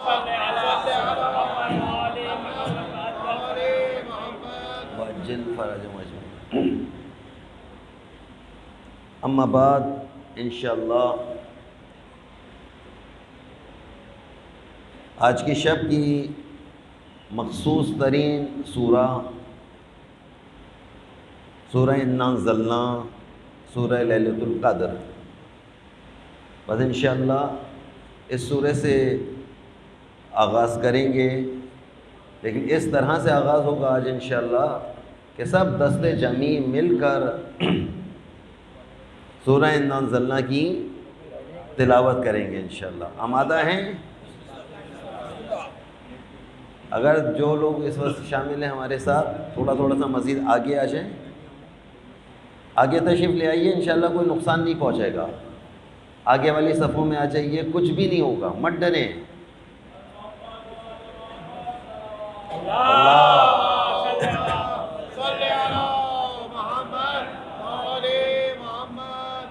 وعجل فرجهم اجمعین۔ اما بعد، انشاءاللہ آج کی شب کی مخصوص ترین سورہ انا انزلنا، سورہ لیلۃ القدر۔ بس انشاءاللہ اس سورہ سے آغاز کریں گے، لیکن اس طرح سے آغاز ہوگا آج انشاءاللہ کہ سب دست جمعی مل کر سورہ انا انزلنا کی تلاوت کریں گے انشاءاللہ۔ آمادہ ہیں؟ اگر جو لوگ اس وقت شامل ہیں ہمارے ساتھ تھوڑا سا مزید آگے آ جائیں، آگے تشریف لے آئیے، انشاءاللہ کوئی نقصان نہیں پہنچے گا۔ آگے والی صفوں میں آ جائیے، کچھ بھی نہیں ہوگا، مت ڈریں۔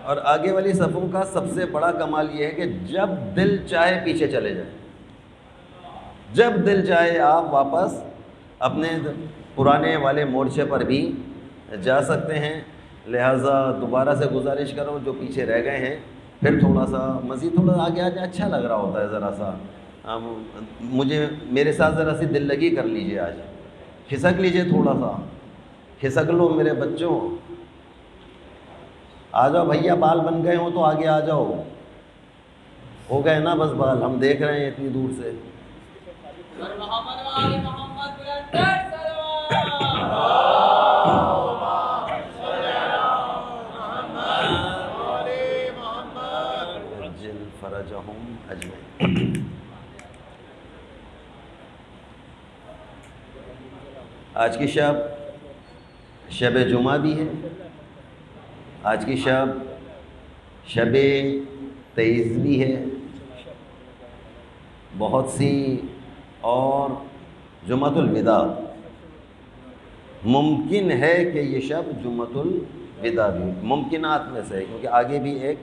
اور آگے والی صفوں کا سب سے بڑا کمال یہ ہے کہ جب دل چاہے پیچھے چلے جائیں، جب دل چاہے آپ واپس اپنے پرانے والے مورچے پر بھی جا سکتے ہیں۔ لہٰذا دوبارہ سے گزارش کرو، جو پیچھے رہ گئے ہیں پھر تھوڑا سا مزید تھوڑا آگے آ جائے، اچھا لگ رہا ہوتا ہے۔ ذرا سا میرے ساتھ ذرا سی دل لگی کر لیجئے، آج کھسک لیجئے، تھوڑا سا کھسک لو میرے بچوں۔ آ جاؤ بھیا، بال بن گئے ہوں تو آگے آ جاؤ، ہو گئے نا بس بال، ہم دیکھ رہے ہیں اتنی دور سے۔ عجل فرجهم اجمعین۔ آج کی شب جمعہ بھی ہے، آج کی شب 23 بھی ہے، بہت سی، اور جمعۃ الوداع ممکن ہے کہ یہ شب جمعۃ الوداع بھی ممکنات میں سے ہے، کیونکہ آگے بھی ایک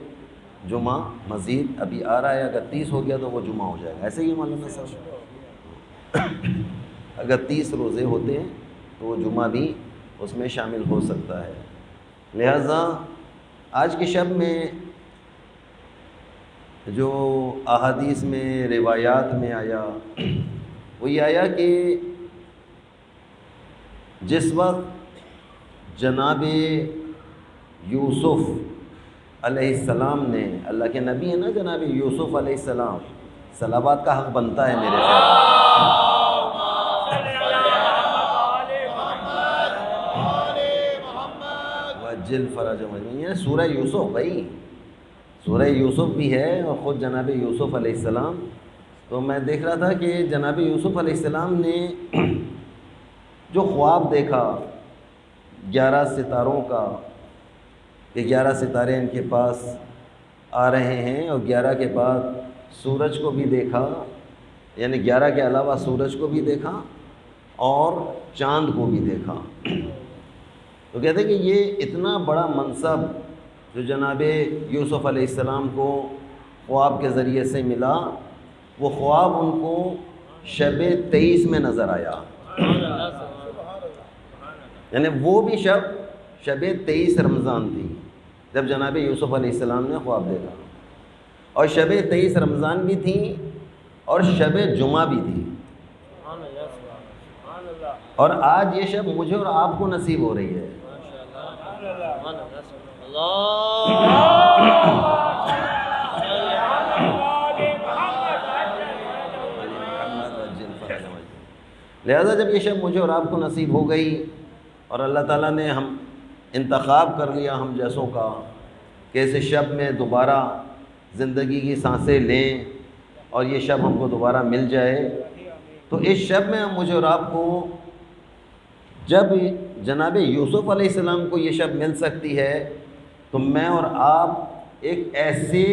جمعہ مزید ابھی آ رہا ہے۔ اگر 30 ہو گیا تو وہ جمعہ ہو جائے گا، ایسے ہی معلوم ہے سر۔ اگر 30 روزے ہوتے ہیں تو وہ جمعہ بھی اس میں شامل ہو سکتا ہے۔ لہٰذا آج کی شب میں جو احادیث میں، روایات میں آیا، وہ یہ آیا کہ جس وقت جناب یوسف علیہ السلام نے، اللہ کے نبی ہیں نا جناب یوسف علیہ السلام، صلوات کا حق بنتا ہے میرے ساتھ۔ وَعَجِّلْ فَرَجَهُمْ اجمعین، یہ سورہ یوسف، بھائی سورہ یوسف بھی ہے، اور خود جناب یوسف علیہ السلام۔ تو میں دیکھ رہا تھا کہ جناب یوسف علیہ السلام نے جو خواب دیکھا 11 ستاروں کا، کہ 11 ستارے ان کے پاس آ رہے ہیں، اور 11 کے بعد سورج کو بھی دیکھا، یعنی 11 کے علاوہ سورج کو بھی دیکھا اور چاند کو بھی دیکھا۔ تو کہتے ہیں کہ یہ اتنا بڑا منصب جو جناب یوسف علیہ السلام کو خواب کے ذریعے سے ملا، وہ خواب ان کو شب 23 میں نظر آیا، یعنی وہ بھی شب 23 رمضان تھی جب جناب یوسف علیہ السلام نے خواب دیکھا، اور شب 23 رمضان بھی تھی، اور شب جمعہ بھی تھی، اور آج یہ شب مجھے اور آپ کو نصیب ہو رہی ہے۔ لہذا جب یہ شب مجھے اور آپ کو نصیب ہو گئی، اور اللہ تعالیٰ نے ہم انتخاب کر لیا ہم جیسوں کا کہ اس شب میں دوبارہ زندگی کی سانسیں لیں، اور یہ شب ہم کو دوبارہ مل جائے، تو اس شب میں مجھے اور آپ کو، جب جناب یوسف علیہ السلام کو یہ شب مل سکتی ہے، تو میں اور آپ ایک ایسے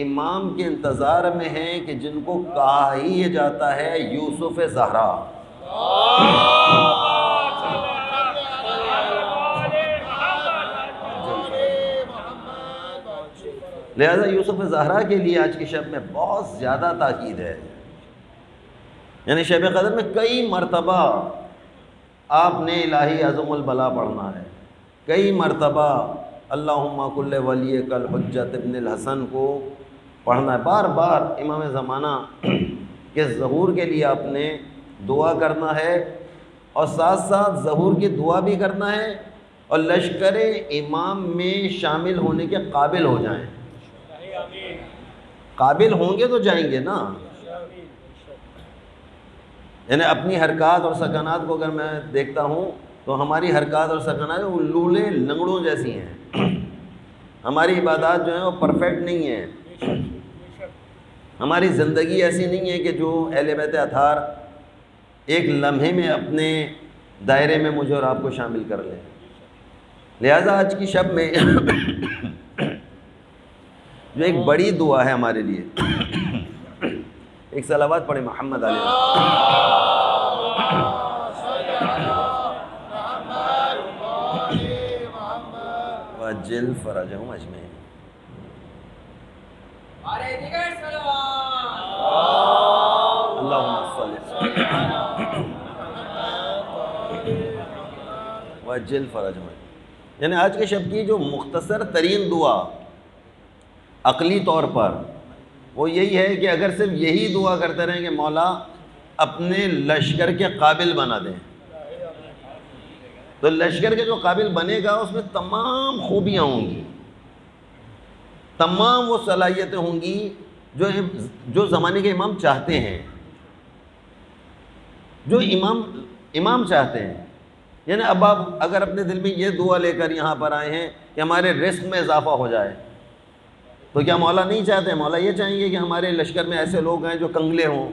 امام کے انتظار میں ہیں کہ جن کو کہا ہی یہ جاتا ہے یوسف زہرا۔ لہذا یوسف زہرا کے لیے آج کی شب میں بہت زیادہ تاکید ہے، یعنی شب قدر میں کئی مرتبہ آپ نے الہی عظم البلا پڑھنا ہے، کئی مرتبہ اللہم کل ولی کل حجت ابن الحسن کو پڑھنا ہے، بار بار امام زمانہ کے ظہور کے لیے آپ نے دعا کرنا ہے، اور ساتھ ساتھ ظہور کی دعا بھی کرنا ہے، اور لشکر امام میں شامل ہونے کے قابل ہو جائیں۔ قابل ہوں گے تو جائیں گے نا، یعنی اپنی حرکات اور سکنات کو اگر میں دیکھتا ہوں تو ہماری حرکات اور سکنات وہ لولے لنگڑوں جیسی ہیں، ہماری عبادات جو ہیں وہ پرفیکٹ نہیں ہیں، ہماری زندگی ایسی نہیں ہے کہ جو اہل بیت اطہار ایک لمحے میں اپنے دائرے میں مجھے اور آپ کو شامل کر لیں۔ لہٰذا آج کی شب میں جو ایک بڑی دعا ہے ہمارے لیے، ایک صلوات پڑھیں محمد علیہ وجل فرجہم اجمعین۔ اللہم صلی وجل فرجہم۔ یعنی آج کے شب کی جو مختصر ترین دعا عقلی طور پر وہ یہی ہے کہ اگر صرف یہی دعا کرتے رہیں کہ مولا اپنے لشکر کے قابل بنا دیں، تو لشکر کے جو قابل بنے گا اس میں تمام خوبیاں ہوں گی، تمام وہ صلاحیتیں ہوں گی جو زمانے کے امام چاہتے ہیں، جو امام چاہتے ہیں۔ یعنی اب آپ اگر اپنے دل میں یہ دعا لے کر یہاں پر آئے ہیں کہ ہمارے رزق میں اضافہ ہو جائے، تو کیا مولا نہیں چاہتے؟ مولا یہ چاہیں گے کہ ہمارے لشکر میں ایسے لوگ ہیں جو کنگلے ہوں۔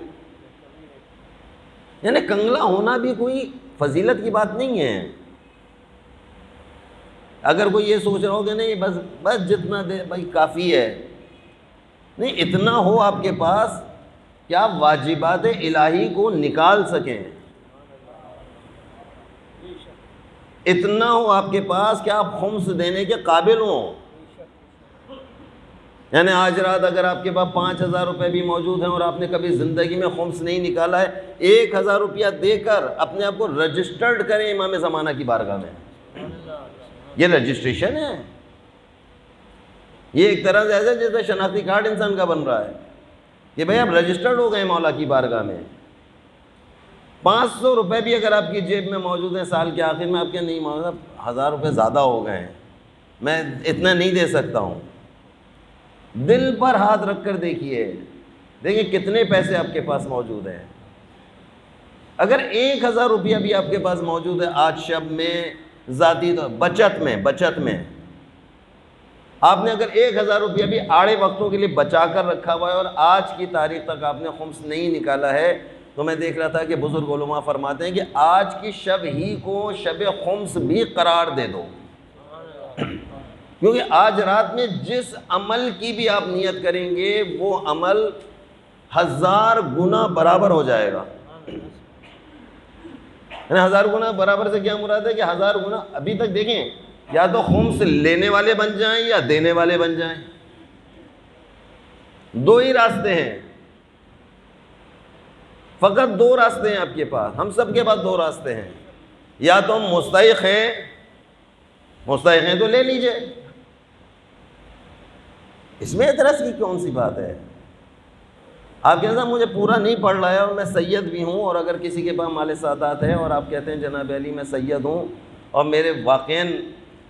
یعنی کنگلا ہونا بھی کوئی فضیلت کی بات نہیں ہے۔ اگر کوئی یہ سوچ رہا ہو کہ نہیں بس جتنا دے بھائی کافی ہے، نہیں، اتنا ہو آپ کے پاس کہ آپ واجبات الہی کو نکال سکیں، اتنا ہو آپ کے پاس کہ آپ خمس دینے کے قابل ہوں۔ یعنی آج رات اگر آپ کے پاس 5,000 روپے بھی موجود ہیں اور آپ نے کبھی زندگی میں خمس نہیں نکالا ہے، 1,000 روپیہ دے کر اپنے آپ کو رجسٹرڈ کریں امام زمانہ کی بارگاہ میں۔ یہ رجسٹریشن ہے، یہ ایک طرح سے ایسا جیسے شناختی کارڈ انسان کا بن رہا ہے کہ بھئی آپ رجسٹرڈ ہو گئے مولا کی بارگاہ میں۔ 500 روپے بھی اگر آپ کی جیب میں موجود ہیں سال کے آخر میں، آپ کے نہیں موجود، 1,000 روپے زیادہ ہو گئے ہیں، میں اتنا نہیں دے سکتا ہوں۔ دل پر ہاتھ رکھ کر دیکھیے کتنے پیسے آپ کے پاس موجود ہیں۔ اگر 1,000 روپیہ بھی آپ کے پاس موجود ہے آج شب میں، ذاتی بچت میں آپ نے اگر 1,000 روپیہ بھی آڑے وقتوں کے لیے بچا کر رکھا ہوا ہے اور آج کی تاریخ تک آپ نے خمس نہیں نکالا ہے، تو میں دیکھ رہا تھا کہ بزرگ علماء فرماتے ہیں کہ آج کی شب ہی کو شب خمس بھی قرار دے دو، کیونکہ آج رات میں جس عمل کی بھی آپ نیت کریں گے وہ عمل 1000 گنا برابر ہو جائے گا۔ یعنی 1000 گنا برابر سے کیا مراد ہے کہ 1000 گنا، ابھی تک دیکھیں یا تو خمس لینے والے بن جائیں یا دینے والے بن جائیں، دو ہی راستے ہیں، فقط 2 راستے ہیں آپ کے پاس، ہم سب کے پاس 2 راستے ہیں، یا تو ہم مستحق ہیں تو لے لیجئے، اس میں اعتراض کی کون سی بات ہے؟ آپ کہتے ہیں مجھے پورا نہیں پڑھ رہا ہے اور میں سید بھی ہوں، اور اگر کسی کے پاس مال سعادت ہے اور آپ کہتے ہیں جناب علی میں سید ہوں اور میرے واقعاً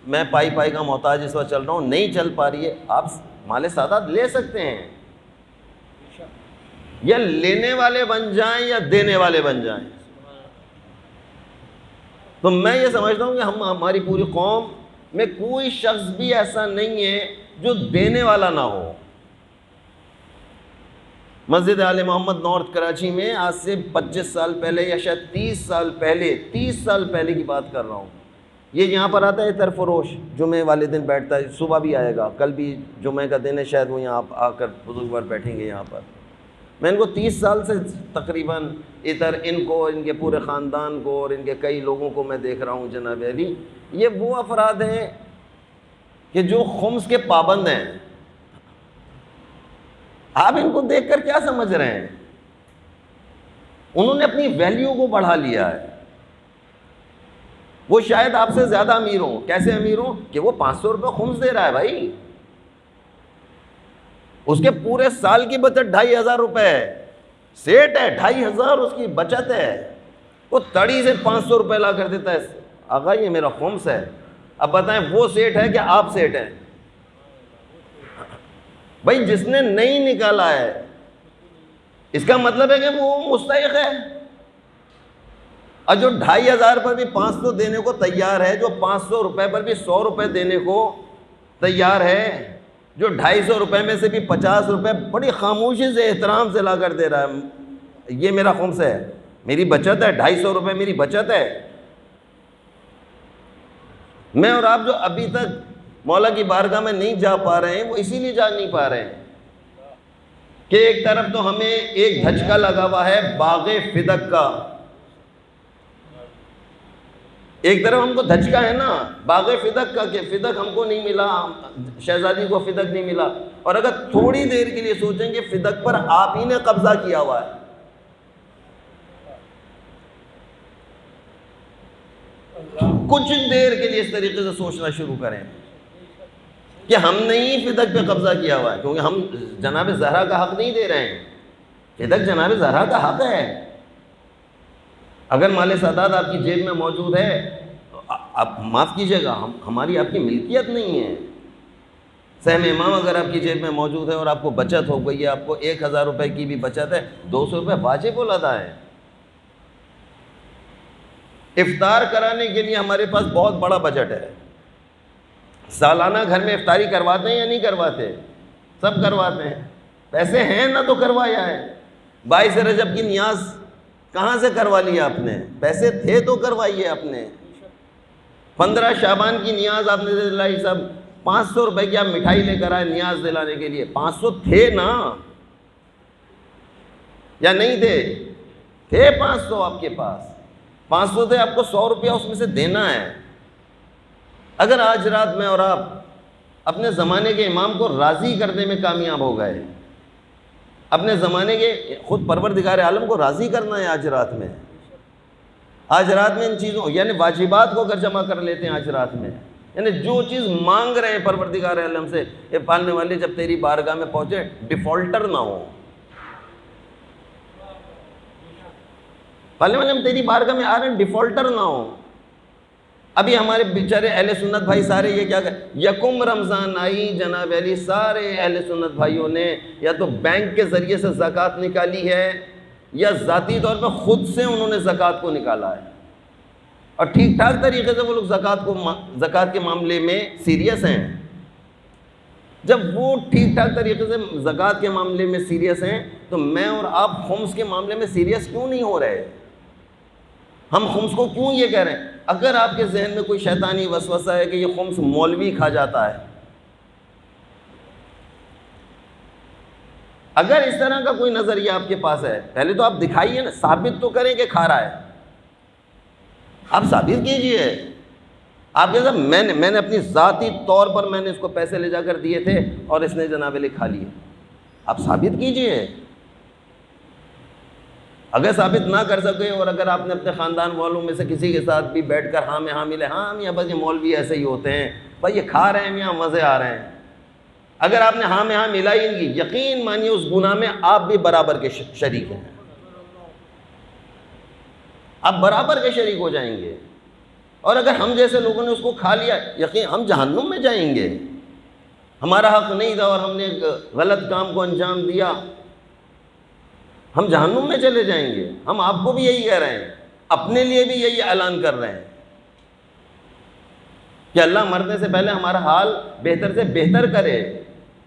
میں پائی کا محتاج اس وقت چل رہا ہوں، نہیں چل پا رہی ہے، آپ مال سعادت لے سکتے ہیں، یا لینے والے بن جائیں یا دینے والے بن جائیں۔ تو میں یہ سمجھتا ہوں کہ ہماری پوری قوم میں کوئی شخص بھی ایسا نہیں ہے جو دینے والا نہ ہو۔ مسجد آل محمد نارتھ کراچی میں آج سے 25 سال پہلے یا شاید 30 سال پہلے کی بات کر رہا ہوں، یہ یہاں پر آتا ہے اتر فروش، جمعے والے دن بیٹھتا ہے، صبح بھی آئے گا، کل بھی جمعے کا دن ہے، شاید وہ یہاں آ کر بزرگوار بیٹھیں گے یہاں پر۔ میں ان کو 30 سال سے تقریباً ان کو، ان کے پورے خاندان کو اور ان کے کئی لوگوں کو میں دیکھ رہا ہوں جناب علی، یہ وہ افراد ہیں کہ جو خمس کے پابند ہیں۔ آپ ان کو دیکھ کر کیا سمجھ رہے ہیں؟ انہوں نے اپنی ویلیو کو بڑھا لیا ہے. وہ شاید آپ سے زیادہ امیر ہوں. کیسے امیر ہوں؟ کہ وہ 500 روپے خمس دے رہا ہے بھائی. اس کے پورے سال کی بچت 2500 روپے ہے. سیٹ ہے, 2500 اس کی بچت ہے. وہ تڑی سے 500 روپے لا کر دیتا ہے, آقا یہ میرا خمس ہے. اب بتائیں وہ سیٹ ہے کہ آپ سیٹ ہیں؟ بھائی جس نے نہیں نکالا ہے اس کا مطلب ہے کہ وہ مستحق ہے. اور جو 2500 پر بھی 500 دینے کو تیار ہے, جو 500 روپے پر بھی 100 روپے دینے کو تیار ہے, جو 250 روپے میں سے بھی 50 روپے بڑی خاموشی سے احترام سے لا کر دے رہا ہے, یہ میرا خمس ہے, میری بچت ہے, 250 روپے میری بچت ہے. میں اور آپ جو ابھی تک مولا کی بارگاہ میں نہیں جا پا رہے ہیں وہ اسی لیے جا نہیں پا رہے ہیں کہ ایک طرف تو ہمیں ایک دھچکا لگا ہوا ہے باغ فدق کا, ایک طرف ہم کو دھچکا ہے نا باغ فدق کا کہ فدق ہم کو نہیں ملا, شہزادی کو فدق نہیں ملا. اور اگر تھوڑی دیر کے لیے سوچیں کہ فدق پر آپ ہی نے قبضہ کیا ہوا ہے, کچھ دیر کے لیے اس طریقے سے سوچنا شروع کریں کہ ہم نے ہی فدق پہ قبضہ کیا ہوا ہے, کیونکہ ہم جناب زہرا کا حق نہیں دے رہے ہیں. فدق جناب زہرا کا حق ہے. اگر مال سادات آپ کی جیب میں موجود ہے تو آپ معاف کیجئے گا, ہماری آپ کی ملکیت نہیں ہے. سہم امام اگر آپ کی جیب میں موجود ہے اور آپ کو بچت ہو گئی ہے, آپ کو 1000 روپے کی بھی بچت ہے, 200 روپے واجب الادا ہے. افطار کرانے کے لیے ہمارے پاس بہت بڑا بجٹ ہے. سالانہ گھر میں افطاری کرواتے ہیں یا نہیں کرواتے؟ سب کرواتے ہیں. پیسے ہیں نہ تو کروایا ہے. 22 رجب کی نیاز کہاں سے کروا لیا آپ نے؟ پیسے تھے تو کروائیے آپ نے. 15 شعبان کی نیاز آپ نے دلائی, صاحب 500 روپے کی آپ مٹھائی لے کر آئے نیاز دلانے کے لیے. 500 تھے نا یا نہیں تھے؟ تھے 500 آپ کے پاس. 500 تھے, آپ کو 100 روپیہ اس میں سے دینا ہے. اگر آج رات میں اور آپ اپنے زمانے کے امام کو راضی کرنے میں کامیاب ہو گئے, اپنے زمانے کے خود پروردگار عالم کو راضی کرنا ہے آج رات میں. آج رات میں ان چیزوں یعنی واجبات کو اگر جمع کر لیتے ہیں آج رات میں, یعنی جو چیز مانگ رہے ہیں پروردگار عالم سے, یہ پالنے والے جب تیری بارگاہ میں پہنچے ڈیفالٹر نہ ہو. پالنے والے ہم تیری بارگاہ میں آ رہے ہیں, ڈیفالٹر نہ ہو. ابھی ہمارے بیچارے اہل سنت بھائی سارے یہ کیا کہ یکم رمضان آئی جناب علی, سارے اہل سنت بھائیوں نے یا تو بینک کے ذریعے سے زکوٰۃ نکالی ہے یا ذاتی طور پہ خود سے انہوں نے زکوٰۃ کو نکالا ہے, اور ٹھیک ٹھاک طریقے سے وہ لوگ زکوٰۃ کے معاملے میں سیریس ہیں. جب وہ ٹھیک ٹھاک طریقے سے زکوٰۃ کے معاملے میں سیریس ہیں تو میں اور آپ خمس کے معاملے میں سیریس کیوں نہیں ہو رہے؟ ہم خمس کو کیوں یہ کہہ رہے ہیں؟ اگر آپ کے ذہن میں کوئی شیطانی وسوسہ ہے کہ یہ خمس مولوی کھا جاتا ہے, اگر اس طرح کا کوئی نظریہ آپ کے پاس ہے, پہلے تو آپ دکھائیے نا, ثابت تو کریں کہ کھا رہا ہے. آپ ثابت کیجئے. آپ کے ساتھ میں نے اپنی ذاتی طور پر میں نے اس کو پیسے لے جا کر دیے تھے اور اس نے جناب علی کھا لیے. آپ ثابت کیجئے. اگر ثابت نہ کر سکے اور اگر آپ نے اپنے خاندان والوں میں سے کسی کے ساتھ بھی بیٹھ کر ہاں میں ہاں ملے, ہاں میاں بس یہ مولوی ایسے ہی ہوتے ہیں بھائی, یہ کھا رہے ہیں میاں, مزے آ رہے ہیں, اگر آپ نے ہاں میں ہاں ملائی ان کی, یقین مانیے اس گناہ میں آپ بھی برابر کے شریک ہیں. آپ برابر کے شریک ہو جائیں گے. اور اگر ہم جیسے لوگوں نے اس کو کھا لیا, یقین ہم جہنم میں جائیں گے. ہمارا حق نہیں تھا اور ہم نے ایک غلط کام کو انجام دیا, ہم جہنم میں چلے جائیں گے. ہم آپ کو بھی یہی کہہ رہے ہیں, اپنے لیے بھی یہی اعلان کر رہے ہیں کہ اللہ مرنے سے پہلے ہمارا حال بہتر سے بہتر کرے.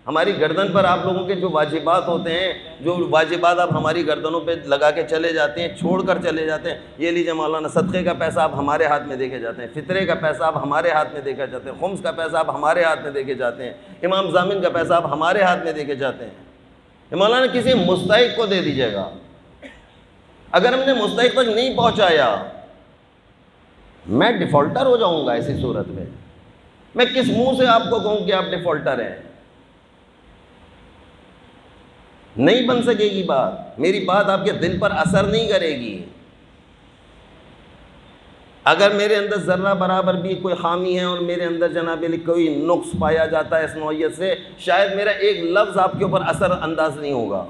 ہماری گردن پر آپ لوگوں کے جو واجبات ہوتے ہیں, جو واجبات آپ ہماری گردنوں پہ لگا کے چلے جاتے ہیں, چھوڑ کر چلے جاتے ہیں, یہ لیجیے مولانا صدقے کا پیسہ آپ ہمارے ہاتھ میں دے کے جاتے ہیں, فطرے کا پیسہ آپ ہمارے ہاتھ میں دے کے جاتے ہیں, خمس کا پیسہ آپ ہمارے ہاتھ میں دے کے جاتے ہیں, امام ضامن کا پیسہ آپ ہمارے ہاتھ میں دے کے جاتے ہیں. مولانا کسی مستحق کو دے دیجیے گا. اگر ہم نے مستحق تک نہیں پہنچایا, میں ڈیفالٹر ہو جاؤں گا. ایسی صورت میں میں کس منہ سے آپ کو کہوں کہ آپ ڈیفالٹر ہیں؟ نہیں بن سکے گی بات، میری بات آپ کے دل پر اثر نہیں کرے گی۔ اگر میرے اندر ذرہ برابر بھی کوئی خامی ہے اور میرے اندر جناب علی کوئی نقص پایا جاتا ہے اس نوعیت سے، شاید میرا ایک لفظ آپ کے اوپر اثر انداز نہیں ہوگا،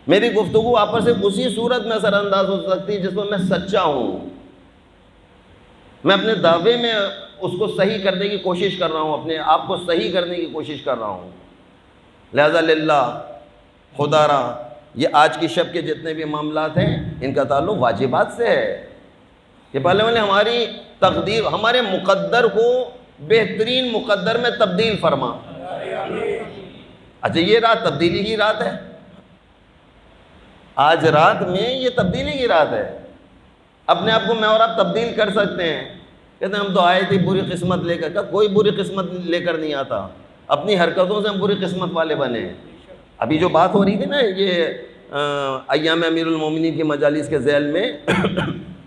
میری گفتگو آپ پر صرف اسی صورت میں اثر انداز ہو سکتی ہے جس میں میں سچا ہوں، میں اپنے دعوے میں اس کو صحیح کرنے کی کوشش کر رہا ہوں، اپنے آپ کو صحیح کرنے کی کوشش کر رہا ہوں۔ لہذا للہ خدا را یہ آج کی شب کے جتنے بھی معاملات ہیں ان کا تعلق واجبات سے ہے کہ پہلے والے ہماری تقدیر، ہمارے مقدر کو بہترین مقدر میں تبدیل فرما۔ اچھا یہ رات تبدیلی کی رات ہے، آج رات میں یہ تبدیلی کی رات ہے، اپنے آپ کو میں اور آپ تبدیل کر سکتے ہیں۔ کہتے ہیں ہم تو آئے تھے بری قسمت لے کر، کوئی بری قسمت لے کر نہیں آتا، اپنی حرکتوں سے ہم بری قسمت والے بنے۔ ابھی جو بات ہو رہی تھی نا یہ ایام امیر المومنین کی مجالس کے ذیل میں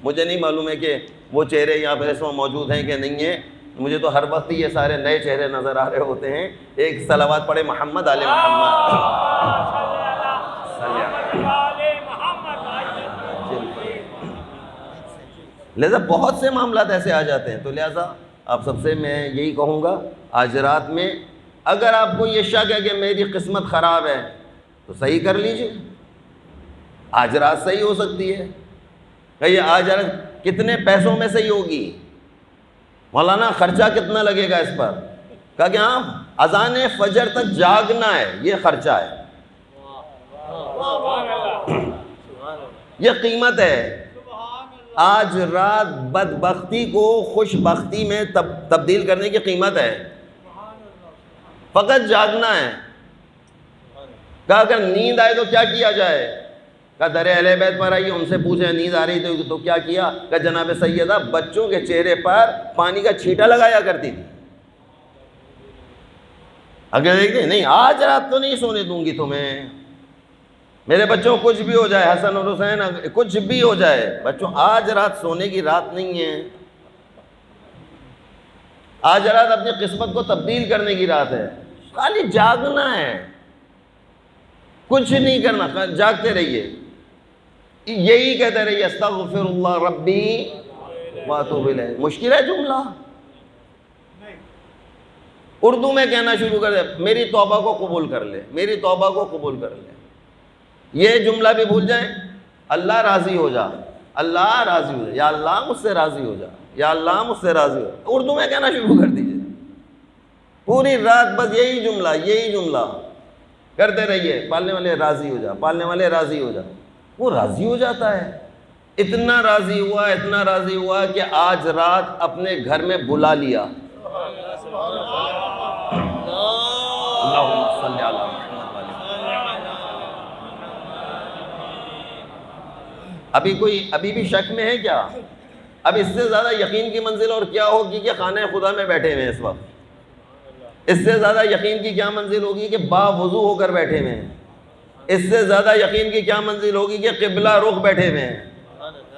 مجھے نہیں معلوم ہے کہ وہ چہرے یہاں پہ اس وقت موجود ہیں کہ نہیں ہیں، مجھے تو ہر وقت یہ سارے نئے چہرے نظر آ رہے ہوتے ہیں۔ ایک صلوات پڑھے محمد آل محمد۔ لہذا بہت سے معاملات ایسے آ جاتے ہیں، تو لہذا آپ سب سے میں یہی کہوں گا آج رات میں اگر آپ کو یہ شک ہے کہ میری قسمت خراب ہے تو صحیح کر لیجئے، آج رات صحیح ہو سکتی ہے۔ کہیے آج رات کتنے پیسوں میں صحیح ہوگی؟ مولانا خرچہ کتنا لگے گا اس پر؟ کہا کہ ہاں اذان فجر تک جاگنا ہے، یہ خرچہ ہے، یہ قیمت ہے۔ آج رات بدبختی کو خوش بختی میں تبدیل کرنے کی قیمت ہے، فقط جاگنا ہے۔ کہا اگر نیند آئے تو کیا کیا جائے؟ کہا در اہل بیت پر آئیے، ان سے پوچھیں نیند آ رہی تھی تو کیا کیا؟ کہا جناب سیدہ بچوں کے چہرے پر پانی کا چھینٹا لگایا کرتی تھی۔ اگر دیکھتے نہیں آج رات تو نہیں سونے دوں گی تمہیں، میرے بچوں کچھ بھی ہو جائے، حسن اور حسین کچھ بھی ہو جائے، بچوں آج رات سونے کی رات نہیں ہے، آج رات اپنی قسمت کو تبدیل کرنے کی رات ہے، خالی جاگنا ہے، کچھ نہیں کرنا، جاگتے رہیے، یہی کہتے رہیے استغفر اللہ ربی واتوب الیہ۔ مشکل ہے جملہ؟ اردو میں کہنا شروع کر دے، میری توبہ کو قبول کر لے، میری توبہ کو قبول کر لے، یہ جملہ بھی بھول جائیں، اللہ راضی ہو جا، اللہ راضی ہو جا، یا اللہ مجھ سے راضی ہو جا، یا اللہ مجھ سے راضی ہو جا، اردو میں کہنا شروع کر دیجئے، پوری رات بس یہی جملہ کرتے رہیے، پالنے والے راضی ہو جا، پالنے والے راضی ہو جا، وہ راضی ہو جاتا ہے۔ اتنا راضی ہوا کہ آج رات اپنے گھر میں بلا لیا۔ اللہم صلی علی محمد وعلی محمد۔ ابھی بھی شک میں ہے کیا؟ اب اس سے زیادہ یقین کی منزل اور کیا ہوگی کہ خانہ خدا میں بیٹھے ہوئے ہیں اس وقت؟ اس سے زیادہ یقین کی کیا منزل ہوگی کہ باوضو ہو کر بیٹھے ہوئے ہیں؟ اس سے زیادہ یقین کی کیا منزل ہوگی کہ قبلہ رخ بیٹھے ہوئے ہیں؟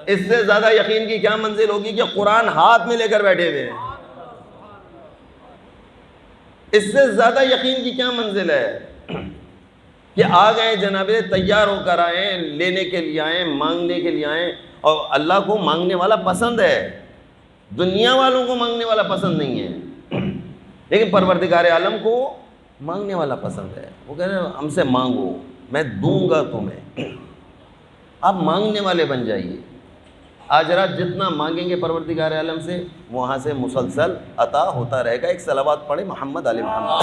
اس سے زیادہ یقین کی کیا منزل ہوگی کہ قرآن ہاتھ میں لے کر بیٹھے ہوئے ہیں؟ اس سے زیادہ یقین کی کیا منزل ہے کہ آ گئے جناب، تیار ہو کر آئیں، لینے کے لیے آئیں، مانگنے کے لیے آئیں، اور اللہ کو مانگنے والا پسند ہے، دنیا والوں کو مانگنے والا پسند نہیں ہے، لیکن پروردگار عالم کو مانگنے والا پسند ہے۔ وہ کہہ رہے ہیں ہم سے مانگو میں دوں گا تمہیں، آپ مانگنے والے بن جائیے۔ آج رات جتنا مانگیں گے پروردگار عالم سے وہاں سے مسلسل عطا ہوتا رہے گا۔ ایک صلوات پڑھے محمد علی محمد۔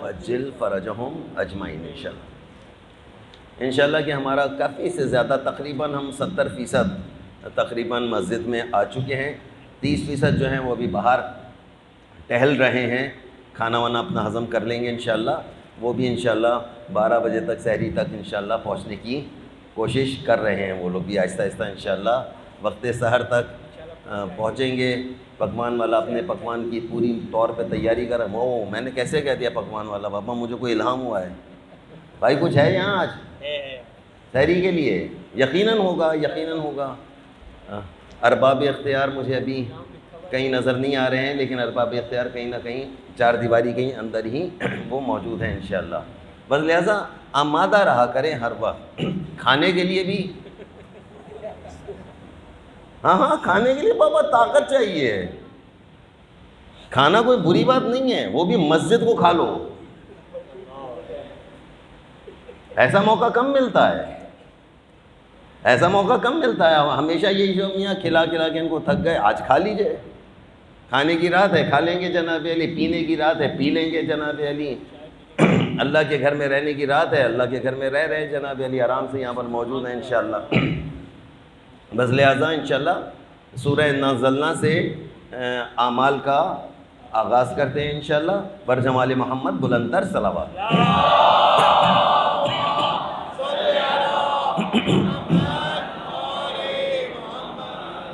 وجل فرجہم اجمعین۔ انشاءاللہ کہ ہمارا کافی سے زیادہ تقریباً ہم 70% تقریباً مسجد میں آ چکے ہیں، 30% جو ہیں وہ ابھی باہر ٹہل رہے ہیں، کھانا وانا اپنا ہضم کر لیں گے انشاءاللہ، وہ بھی انشاءاللہ 12 بجے تک سحری تک انشاءاللہ پہنچنے کی کوشش کر رہے ہیں، وہ لوگ بھی آہستہ آہستہ انشاءاللہ وقت سحر تک پہنچیں گے۔ پکوان والا اپنے پکوان کی پوری طور پہ تیاری کر رہا ہے۔ میں نے کیسے کہہ دیا پکوان والا؟ بابا مجھے کوئی الہام ہوا ہے، بھائی کچھ ہے یہاں آج سحری کے لیے؟ یقیناً ہوگا، یقیناً ہوگا۔ ارباب اختیار مجھے ابھی کہیں نظر نہیں آ رہے ہیں، لیکن ارباب اختیار کہیں نہ کہیں چار دیواری کہیں اندر ہی وہ موجود ہیں انشاءاللہ۔ بس لہٰذا آمادہ رہا کریں ہر وقت کھانے کے لیے بھی، ہاں کھانے کے لیے بابا طاقت چاہیے، کھانا کوئی بری بات نہیں ہے، وہ بھی مسجد کو کھا لو، ایسا موقع کم ملتا ہے، ایسا موقع کم ملتا ہے۔ ہمیشہ یہی جو میاں کھلا کھلا کے ان کو تھک گئے، آج کھا لیجئے، کھانے کی رات ہے کھا لیں گے جناب علی، پینے کی رات ہے پی لیں گے جناب علی، اللہ کے گھر میں رہنے کی رات ہے، اللہ کے گھر میں رہ رہے جناب علی، آرام سے یہاں پر موجود ہیں انشاءاللہ۔ بس لہٰذا انشاءاللہ سورہ نازلنا سے اعمال کا آغاز کرتے ہیں انشاءاللہ، بر جمال محمد بلندر صلوات۔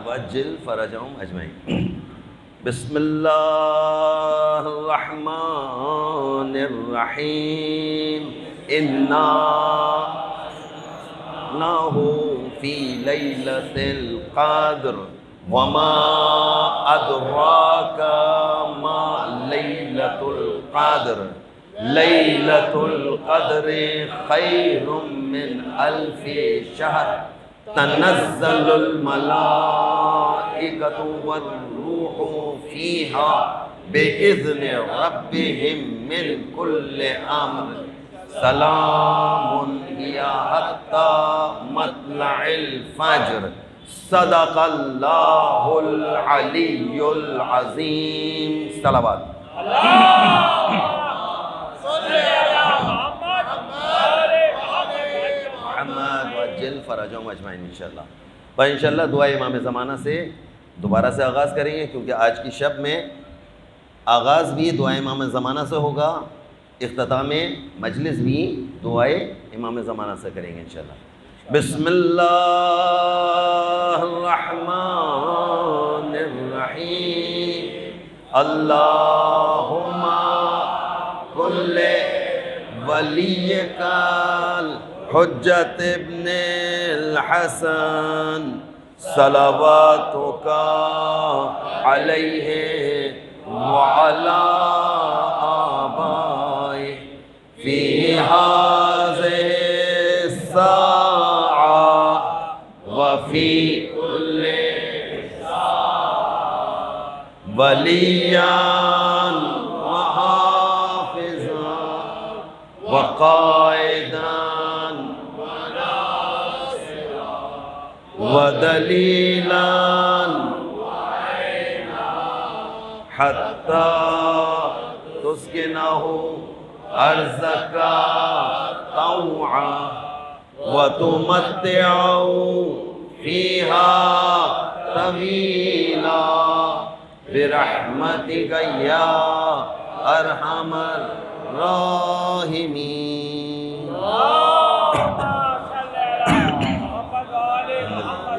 وجل فرجہم اجمعین۔ بسم اللہ الرحمن الرحیم، انا فی لیلۃ القدر وما ادراک ما لیلۃ القدر، لیلۃ القدر خیر من الف شہر، تنزل الملائکۃ والروح فیہا بإذن ربہم من کل امر، سلام ہی حتی مطلع الفجر، صدق اللہ العلی العظیم۔ صلوات۔ محمد وجل فرجہم اجمعین انشاءاللہ۔ اور انشاءاللہ دعا امام زمانہ سے دوبارہ سے آغاز کریں گے، کیونکہ آج کی شب میں آغاز بھی دعا امام زمانہ سے ہوگا، اختتام مجلس بھی دعائے امام زمانہ سے کریں گے انشاءاللہ۔ بسم اللہ الرحمن الرحیم، اللہم کل ولیک حجت ابن الحسن، صلواتک علیہ وعلی آبائہ فی هذه الساعة وفی کل ولیاً وحافظاً وقائداً ودلیلاً حتی تسکنہ ارضک طوعا وتمتعہ فیہا طویلا برحمتک یا ارحم الراحمین۔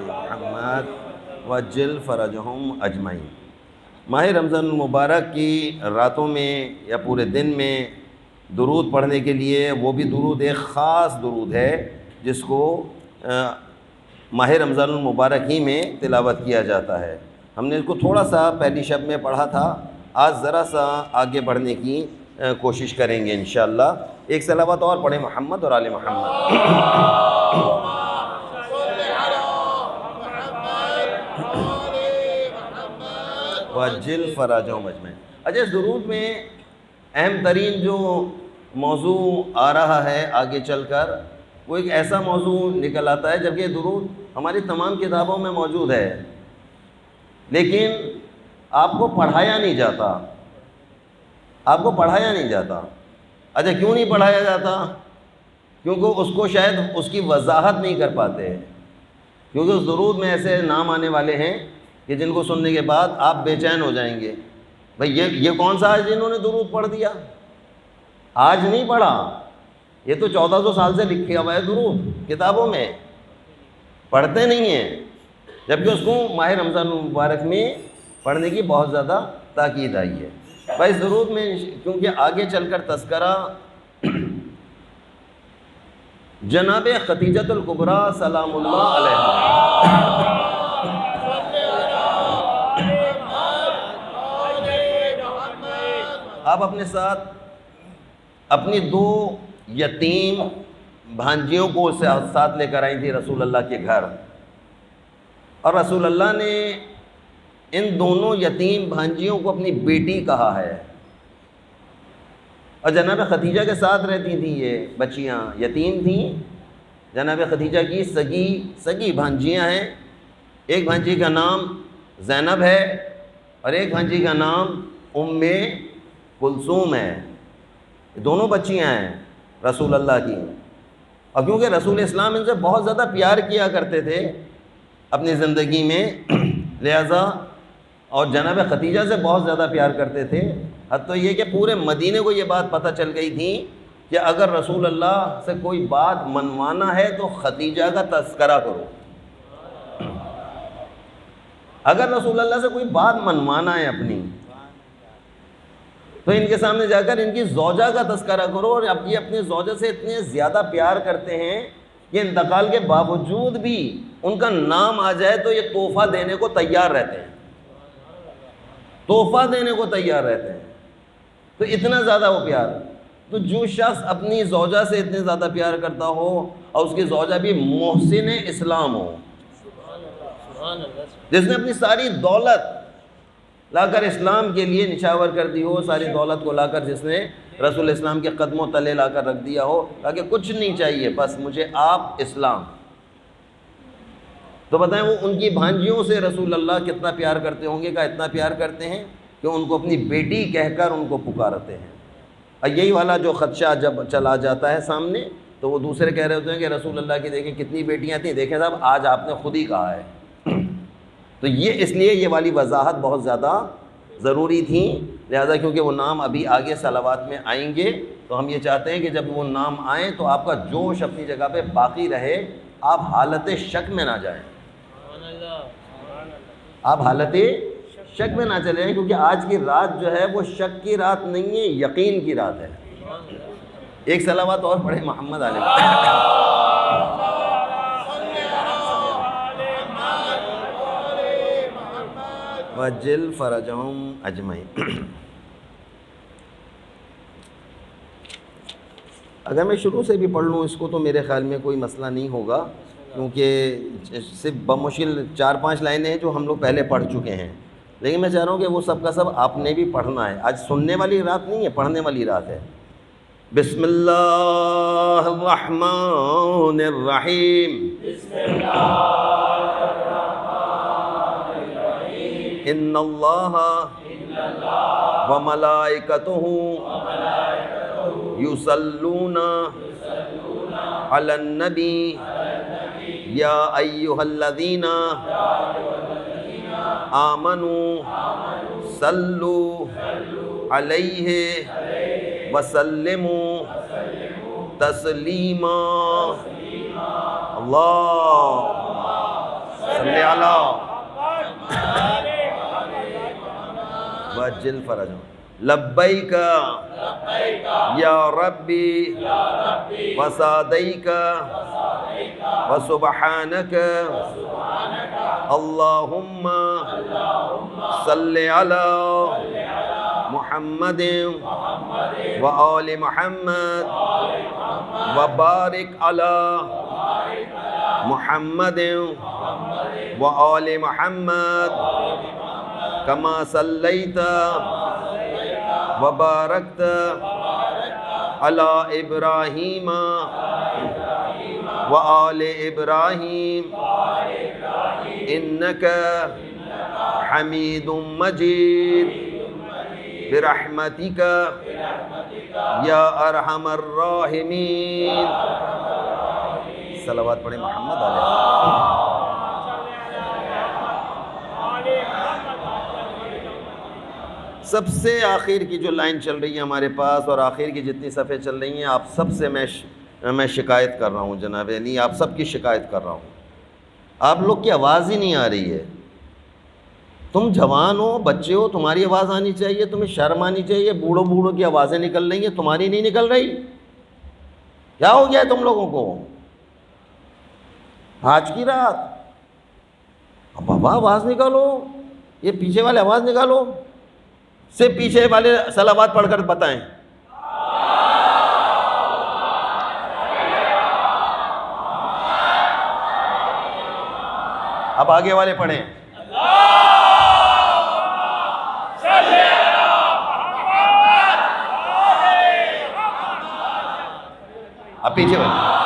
محمد وجل فرجہم اجمعین۔ ماہ رمضان المبارک کی راتوں میں یا پورے دن میں درود پڑھنے کے لیے، وہ بھی درود ایک خاص درود ہے جس کو ماہ رمضان المبارک ہی میں تلاوت کیا جاتا ہے۔ ہم نے اس کو تھوڑا سا پہلی شب میں پڑھا تھا، آج ذرا سا آگے بڑھنے کی کوشش کریں گے انشاءاللہ۔ ایک صلوات اور پڑھیں محمد اور آل محمد۔ وجل فرجہم اجمعین۔ اچھا، اس درود میں اہم ترین جو موضوع آ رہا ہے آگے چل کر، وہ ایک ایسا موضوع نکل آتا ہے، جبکہ درود ہماری تمام کتابوں میں موجود ہے لیکن آپ کو پڑھایا نہیں جاتا، آپ کو پڑھایا نہیں جاتا۔ اچھا، کیوں نہیں پڑھایا جاتا؟ کیونکہ اس کو شاید اس کی وضاحت نہیں کر پاتے، کیونکہ اس درود میں ایسے نام آنے والے ہیں کہ جن کو سننے کے بعد آپ بے چین ہو جائیں گے۔ بھئی یہ کون سا آج انہوں نے درود پڑھ دیا؟ آج نہیں پڑھا، یہ تو 1400 سال سے لکھا ہوا ہے درود، کتابوں میں پڑھتے نہیں ہیں، جبکہ اس کو ماہ رمضان المبارک میں پڑھنے کی بہت زیادہ تاکید آئی ہے۔ بھائی اس درود میں کیونکہ آگے چل کر تذکرہ جناب خدیجۃ الکبریٰ سلام اللہ علیہا آپ اپنے ساتھ اپنی 2 یتیم بھانجیوں کو ساتھ لے کر آئی تھی رسول اللہ کے گھر، اور رسول اللہ نے ان دونوں یتیم بھانجیوں کو اپنی بیٹی کہا ہے، اور جناب خدیجہ کے ساتھ رہتی تھیں یہ بچیاں، یتیم تھیں، جناب خدیجہ کی سگی بھانجیاں ہیں، ایک بھانجی کا نام زینب ہے اور ایک بھانجی کا نام ام کلثوم ہے، دونوں بچیاں ہیں رسول اللہ کی، اور کیونکہ رسول اسلام ان سے بہت زیادہ پیار کیا کرتے تھے اپنی زندگی میں، لہذا اور جناب خدیجہ سے بہت زیادہ پیار کرتے تھے، حتیٰ یہ کہ پورے مدینے کو یہ بات پتہ چل گئی تھی کہ اگر رسول اللہ سے کوئی بات منوانا ہے تو خدیجہ کا تذکرہ کرو، اگر رسول اللہ سے کوئی بات منوانا ہے اپنی تو ان کے سامنے جا کر ان کی زوجہ کا تذکرہ کرو، اور اب یہ اپنی زوجہ سے اتنے زیادہ پیار کرتے ہیں کہ انتقال کے باوجود بھی ان کا نام آ جائے تو یہ تحفہ دینے کو تیار رہتے ہیں، تحفہ دینے کو تیار رہتے ہیں، تو اتنا زیادہ وہ پیار۔ تو جو شخص اپنی زوجہ سے اتنے زیادہ پیار کرتا ہو اور اس کی زوجہ بھی محسن اسلام ہو، جس نے اپنی ساری دولت لا کر اسلام کے لیے نچھاور کر دی ہو، ساری دولت کو لا کر جس نے رسول اسلام کے قدموں تلے لا کر رکھ دیا ہو، تاکہ کچھ نہیں چاہیے بس مجھے آپ اسلام، تو بتائیں وہ ان کی بھانجیوں سے رسول اللہ کتنا پیار کرتے ہوں گے، کہ اتنا پیار کرتے ہیں کہ ان کو اپنی بیٹی کہہ کر ان کو پکارتے ہیں۔ اور یہی والا جو خدشہ جب چلا جاتا ہے سامنے تو وہ دوسرے کہہ رہے ہوتے ہیں کہ رسول اللہ کی دیکھیں کتنی بیٹیاں تھیں، دیکھیں صاحب آج آپ نے خود ہی کہا ہے۔ تو یہ اس لیے یہ والی وضاحت بہت زیادہ ضروری تھی، لہذا کیونکہ وہ نام ابھی آگے صلوات میں آئیں گے تو ہم یہ چاہتے ہیں کہ جب وہ نام آئیں تو آپ کا جوش اپنی جگہ پہ باقی رہے، آپ حالت شک میں نہ جائیں، آپ حالت شک میں نہ چلے جائیں، کیونکہ آج کی رات جو ہے وہ شک کی رات نہیں ہے، یقین کی رات ہے۔ ایک صلوات اور پڑھیں محمد علیہ وجل فرجہم اجمعین۔ اگر میں شروع سے بھی پڑھ لوں اس کو تو میرے خیال میں کوئی مسئلہ نہیں ہوگا، کیونکہ صرف بمشکل 4-5 لائنیں ہیں جو ہم لوگ پہلے پڑھ چکے ہیں، لیکن میں چاہ رہا ہوں کہ وہ سب کا سب آپ نے بھی پڑھنا ہے، آج سننے والی رات نہیں ہے، پڑھنے والی رات ہے۔ بسم اللہ الرحمن الرحیم، ان اللہ وملائکتہ یصلون علی النبی یا ایھا الذین آمنوا صلوا علیہ وسلموا تسلیما۔ اللہم صلی علی وجل فرجہم۔ لبیک یا ربی وسعدیک وسبحانک اللہم صلی علی محمد وآل محمد وبارک علی محمد وآل محمد کما صلیت وبارکت علی ابراہیم وآل ابراہیم انک حمید مجید برحمتک یا ارحم الراحمین۔ صلوات پڑھیں محمد علیہ۔ سب سے آخر کی جو لائن چل رہی ہے ہمارے پاس اور آخر کی جتنی صفحے چل رہی ہیں، آپ سب سے میں شکایت کر رہا ہوں جناب علی، آپ سب کی شکایت کر رہا ہوں، آپ لوگ کی آواز ہی نہیں آ رہی ہے۔ تم جوان ہو، بچے ہو، تمہاری آواز آنی چاہیے، تمہیں شرم آنی چاہیے، بوڑھوں کی آوازیں نکل رہی ہیں، تمہاری نہیں نکل رہی، کیا ہو گیا ہے تم لوگوں کو؟ آج کی رات اب بابا آواز نکالو، یہ پیچھے والے آواز نکالو، صرف پیچھے والے صلوات پڑھ کر بتائیں. اب آگے والے پڑھیں. اب پیچھے والے.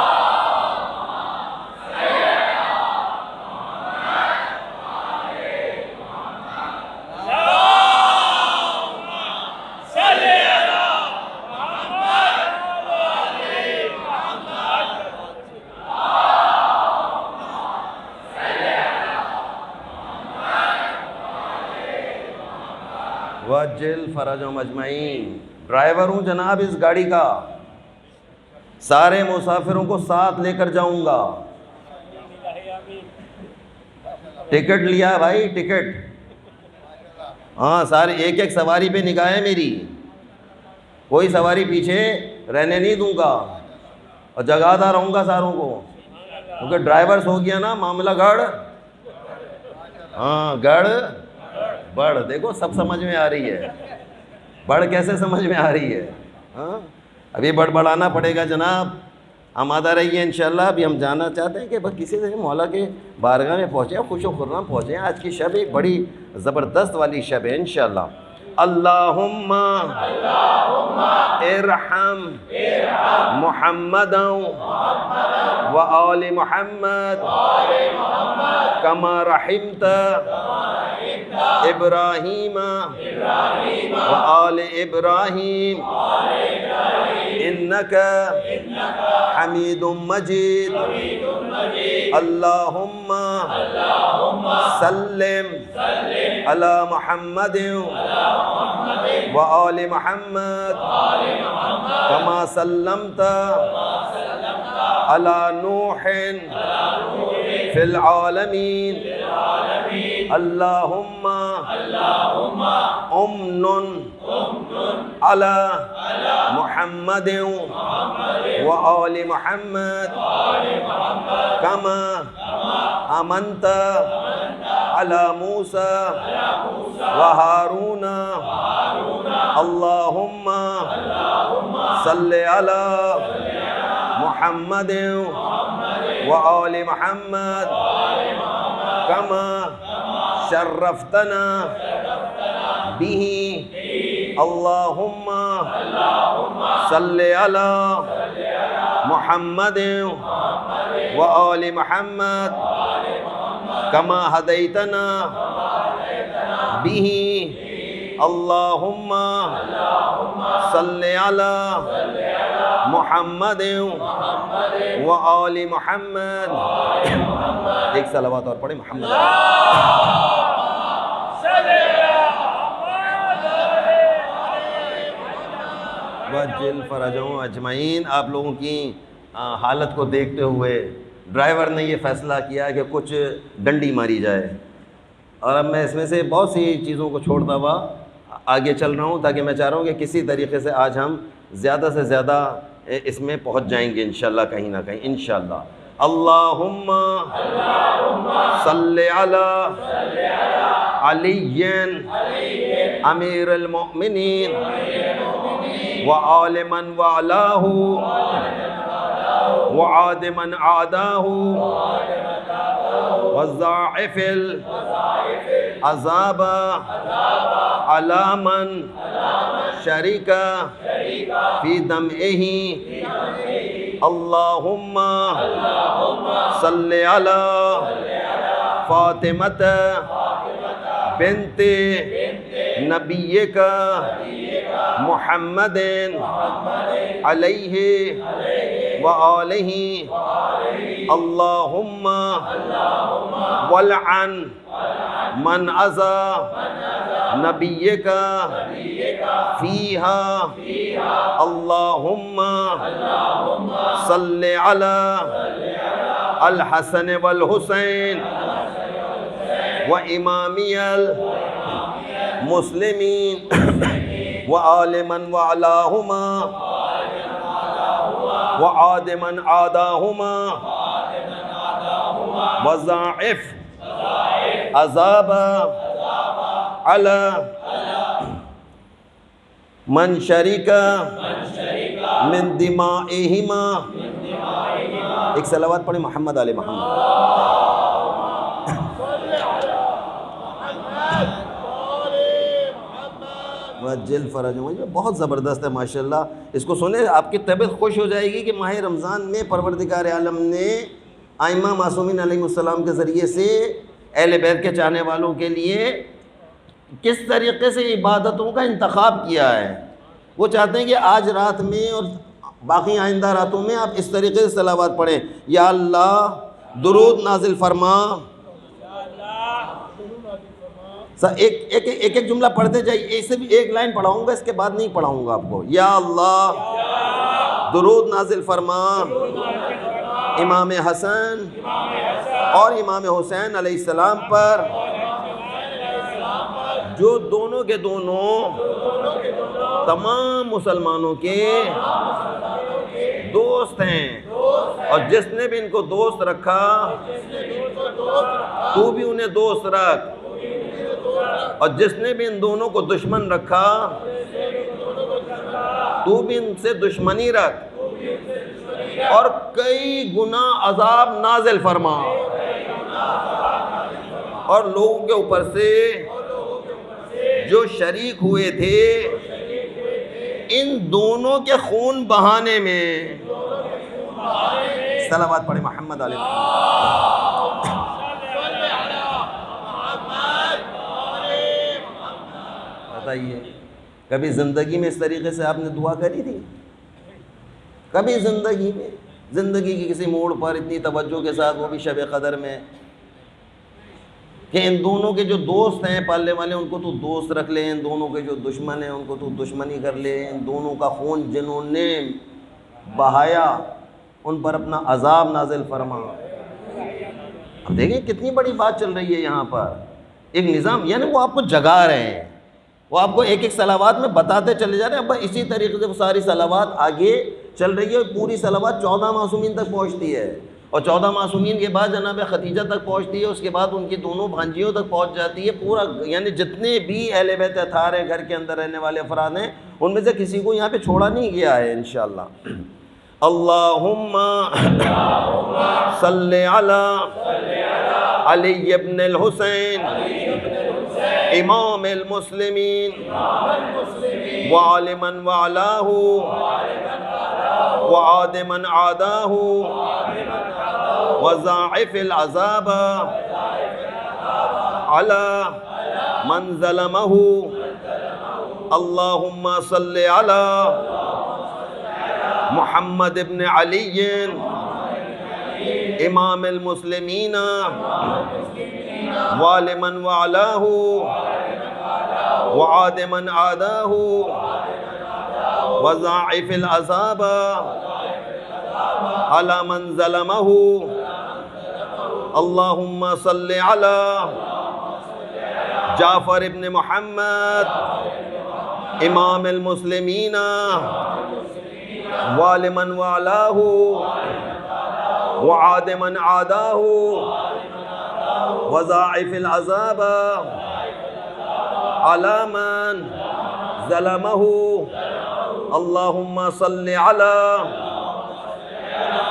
وَعَجِّلْ فَرَجَهُمْ أَجْمَعِينَ. ڈرائیور ہوں جناب اس گاڑی کا، سارے مسافروں کو ساتھ لے کر جاؤں گا. ٹکٹ لیا ہے بھائی، ٹکٹ. ہاں سارے ایک ایک سواری پہ نگاہ ہے میری، کوئی سواری پیچھے رہنے نہیں دوں گا اور جگاتا رہوں گا ساروں کو، کیونکہ ڈرائیور ہو گیا نا معاملہ گڑ. ہاں گڑ بڑھ، دیکھو سب سمجھ میں آ رہی ہے. بڑھ کیسے سمجھ میں آ رہی ہے؟ ہاں ابھی بڑھانا پڑے گا جناب. آمادہ رہیے انشاءاللہ. ابھی ہم جانا چاہتے ہیں کہ بس کسی سے مولا کے بارگاہ میں پہنچیں، خوش و خرم پہنچیں. آج کی شب ایک بڑی زبردست والی شب ہے انشاءاللہ. اللہم ارحم محمدا و آل محمد کما رحمت ابراہیم و آل ابراہیم انکا حمید مجید. اللہم سلم علی محمد و آل محمد کما سلمت علی نوح فی العالمین. اللہم امن علی محمد و آل محمد کما امنت علی موسیٰ و ہارون. اللہم صلی علی محمد و آل محمد کما شرفتنا به. اللہم صلی علی محمد و آل محمد کما ہدیتنا به. اللہم صلی علی محمد و آل محمد. ایک صلوات اور پڑھیں محمد. وَعَجِّلْ فَرَجَهُمْ أَجْمَعِينَ. آپ لوگوں کی حالت کو دیکھتے ہوئے ڈرائیور نے یہ فیصلہ کیا کہ کچھ ڈنڈی ماری جائے، اور اب میں اس میں سے بہت سی چیزوں کو چھوڑتا ہوا آگے چل رہا ہوں، تاکہ میں چاہ رہا ہوں کہ کسی طریقے سے آج ہم زیادہ سے زیادہ اس میں پہنچ جائیں گے انشاءاللہ کہیں نہ کہیں انشاءاللہ. اللہم صلی علی علی امیر المؤمنین وآل من والاہ وعاد من عاداہ وضاعف العذاب علی من شرک فی دمئہ. اللہم صلی علی فاطمہ بنت نبیک محمد علیہ وآلہ. اللہم ولعن من اذى نبیک فیہا. اللہم صلی علی الحسن والحسین وإمامی المسلمین وآل من وعلاہما وعاد من عاداہما وضاعف عذاب علی من شریک من دمائہما. ایک صلوات پڑھیں محمد علی محمد. وجل فرجہم. بہت زبردست ہے ماشاءاللہ. اس کو سنیں آپ کی طبیعت خوش ہو جائے گی کہ ماہ رمضان میں پروردگار عالم نے ائمہ معصومین علیہ السلام کے ذریعے سے اہل بیت کے چاہنے والوں کے لیے کس طریقے سے عبادتوں کا انتخاب کیا ہے. وہ چاہتے ہیں کہ آج رات میں اور باقی آئندہ راتوں میں آپ اس طریقے سے صلوات پڑھیں. یا اللہ درود نازل فرما. ایک جملہ پڑھتے جائیے. ایسے بھی ایک لائن پڑھاؤں گا, اس کے بعد نہیں پڑھاؤں گا آپ کو. یا اللہ درود نازل فرما امام حسن اور امام حسین علیہ السلام پر, جو دونوں کے دونوں تمام مسلمانوں کے دوست ہیں, اور جس نے بھی ان کو دوست رکھا تو بھی انہیں دوست رکھ, اور جس نے بھی ان دونوں کو دشمن رکھا تو بھی ان سے دشمنی رکھ, اور کئی گنا عذاب نازل فرما, اور لوگوں کے اوپر سے جو شریک ہوئے تھے ان دونوں کے خون بہانے میں. صلوات پڑھیں محمد علیہ وسلم. بتائیے کبھی زندگی میں اس طریقے سے آپ نے دعا کری تھی؟ کبھی زندگی میں, زندگی کی کسی موڑ پر اتنی توجہ کے ساتھ, وہ بھی شب قدر میں, کہ ان دونوں کے جو دوست ہیں پالنے والے ان کو تو دوست رکھ لے, ان دونوں کے جو دشمن ہیں ان کو تو دشمنی کر لے, ان دونوں کا خون جنہوں نے بہایا ان پر اپنا عذاب نازل فرما. اب دیکھیں کتنی بڑی بات چل رہی ہے یہاں پر. ایک نظام, یعنی وہ آپ کو جگا رہے ہیں, وہ آپ کو ایک ایک صلوات میں بتاتے چلے جا رہے ہیں. اب اسی طریقے سے وہ ساری صلوات آگے چل رہی ہے, پوری صلوات 14 معصومین تک پہنچتی ہے, اور 14 معصومین کے بعد جناب خدیجہ تک پہنچتی ہے, اس کے بعد ان کی دونوں بھانجیوں تک پہنچ جاتی ہے. پورا یعنی جتنے بھی اہل بیت اطہار ہیں, گھر کے اندر رہنے والے افراد ہیں, ان میں سے کسی کو یہاں پہ چھوڑا نہیں گیا ہے انشاءاللہ. اللہم صلی علی علی ابن الحسین امام المسلمین وعلی من وعلاہ وعاد من عاداہ وضاعف العذاب علی من ظلمہ. اللہم صلی علی محمد ابن علی امام المسلمین وعلی من وعلاہ وعاد من عاداہ وضاعف العذاب علی من ظلمہ. اللہم صلی علی جعفر ابن محمد امام المسلمین وعلی من وعلاہ وعاد من عاداہ وضاعف العذاب علی من ظلمہ. اللہم صلی علی